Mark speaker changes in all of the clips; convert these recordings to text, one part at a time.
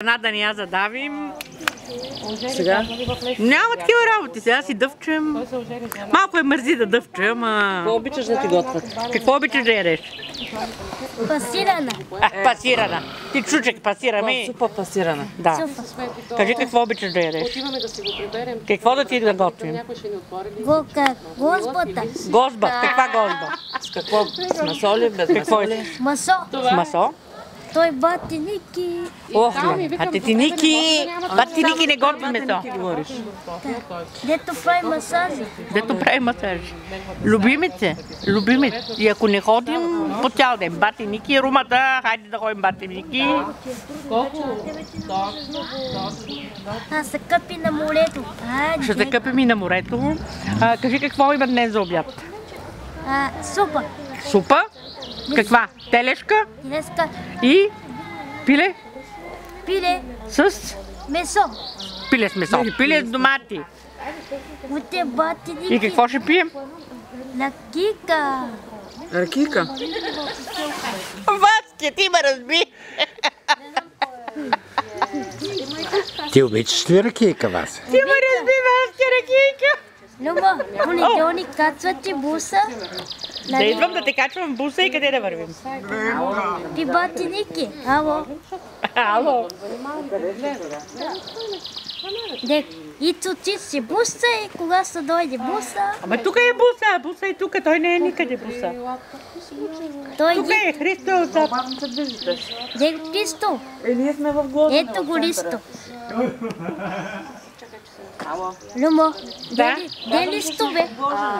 Speaker 1: Да не я задавим.
Speaker 2: Сега?
Speaker 1: Няма такива работи, сега си дъвчем. Малко е мързи да дъвчем.
Speaker 2: Какво обичаш да ти готвят?
Speaker 1: Какво обичаш да ядеш?
Speaker 3: Пасирана.
Speaker 1: Пасирана. Ти чучек пасираме.
Speaker 2: Супа пасирана.
Speaker 1: Да.
Speaker 3: Супа.
Speaker 1: Кажи какво обичаш да ядеш. Какво да ти да готвим?
Speaker 3: Гозбата.
Speaker 1: Гозба. Каква гозба?
Speaker 2: С какво? С масоли, без
Speaker 1: Какво
Speaker 2: масоли?
Speaker 1: е?
Speaker 3: Масо.
Speaker 1: С масо?
Speaker 3: Той бати Ники.
Speaker 1: Ох, а тетиники не готви месо.
Speaker 2: Ти говориш.
Speaker 3: Дето прави масажи.
Speaker 1: Дето прави масаж. Любимите. И ако не ходим по цял ден, бати Ники, румата, хайде да ходим бати Ники.
Speaker 3: А се къпи на морето.
Speaker 1: Ще се къпим и на морето. Кажи какво има днес за обяд?
Speaker 3: Супа.
Speaker 1: Супа? Каква? Телешка
Speaker 3: Днеска
Speaker 1: и пиле
Speaker 3: пиле
Speaker 1: с
Speaker 3: месо.
Speaker 1: пиле с месо. Пиле с домати.
Speaker 3: Утре бати Ники.
Speaker 1: И какво ще пием?
Speaker 3: На кика.
Speaker 2: Ракийка.
Speaker 1: Васька, ти ме разби.
Speaker 4: Ти обичаш ли ракийка, Вася?
Speaker 1: Ти ме разби, Васька, ракийка.
Speaker 3: Люма, понеделник кацвате буса.
Speaker 1: Да идвам да те качвам в буса и къде да вървим?
Speaker 3: Ти бати Ники. Ало.
Speaker 1: Ало.
Speaker 3: Дек, Ицо ти си буса и кога се дойде буса,
Speaker 1: Ама тук е буса, буса е тук, той не е никъде буса.
Speaker 3: той
Speaker 1: Тук
Speaker 3: ги...
Speaker 1: е Христо отзад.
Speaker 3: Дек Листо.
Speaker 2: Ние сме в гласа.
Speaker 3: Ето го Листо. Люмо,
Speaker 1: Да?
Speaker 3: де Листо бе?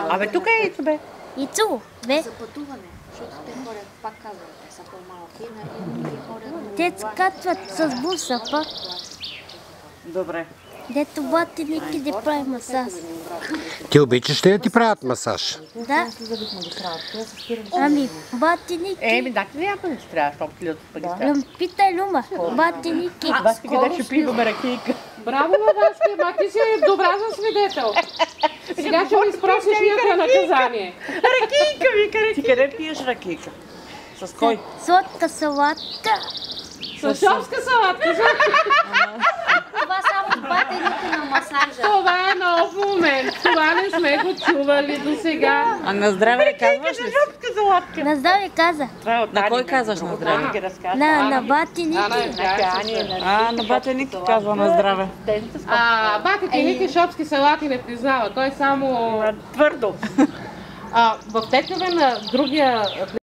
Speaker 1: Абе тук е Ицо, бе.
Speaker 3: Ицо бе? Те скачват с буса пак.
Speaker 2: Добре.
Speaker 3: Дето бати Ники да прави масаж.
Speaker 4: Ти обичаш ли да ти правят масаж?
Speaker 3: Да. Ами, бати Ники.
Speaker 1: Еми, да, ти някой не ти трябва, защото ти да ги трябва.
Speaker 3: Питай Люма, бати Ники.
Speaker 1: Васька, къде ще пиваме ракийка?
Speaker 5: Браво, Васька, ма ти си добра за свидетел. Сега ще ми спросиш някакво наказание.
Speaker 1: Ракийка, вика
Speaker 2: Ти
Speaker 1: ракийка.
Speaker 2: къде пиеш ракийка? С кой?
Speaker 3: Сладка салатка.
Speaker 5: С шопска салатка.
Speaker 3: Това само бати Ники на масажа.
Speaker 5: Това е нов момент. Това не сме го чували до сега.
Speaker 2: А на здраве ли казваш ли?
Speaker 1: Жопка салатка.
Speaker 3: На здраве каза.
Speaker 2: На кой казваш на здраве?
Speaker 1: Ти ги разкажа.
Speaker 3: На бати Ники.
Speaker 2: На бате Ники казва на здраве.
Speaker 5: Батите Ники шопски салати не признава. Той само...
Speaker 1: Твърдо.
Speaker 5: В текстове на другия